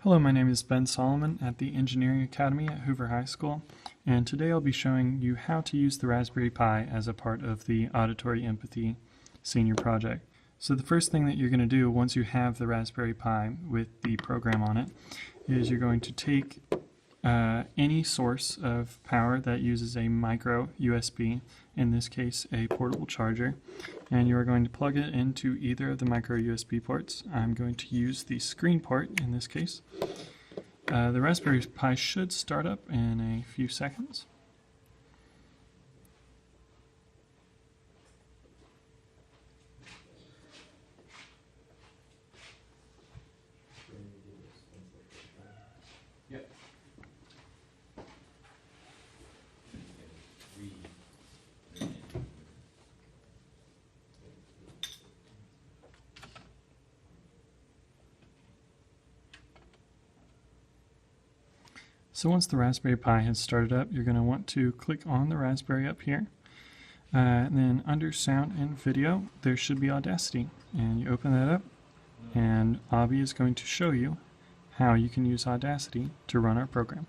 Hello, my name is Ben Solomon at the Engineering Academy at Hoover High School, and today I'll be showing you how to use the Raspberry Pi as a part of the Auditory Empathy Senior Project. So the first thing that you're going to do once you have the Raspberry Pi with the program on it is you're going to take any source of power that uses a micro USB, in this case a portable charger, and you are going to plug it into either of the micro USB ports. I'm going to use the screen port in this case. The Raspberry Pi should start up in a few seconds. So once the Raspberry Pi has started up, you're going to want to click on the Raspberry up here. And then under Sound and Video, there should be Audacity. And you open that up, and Avi is going to show you how you can use Audacity to run our program.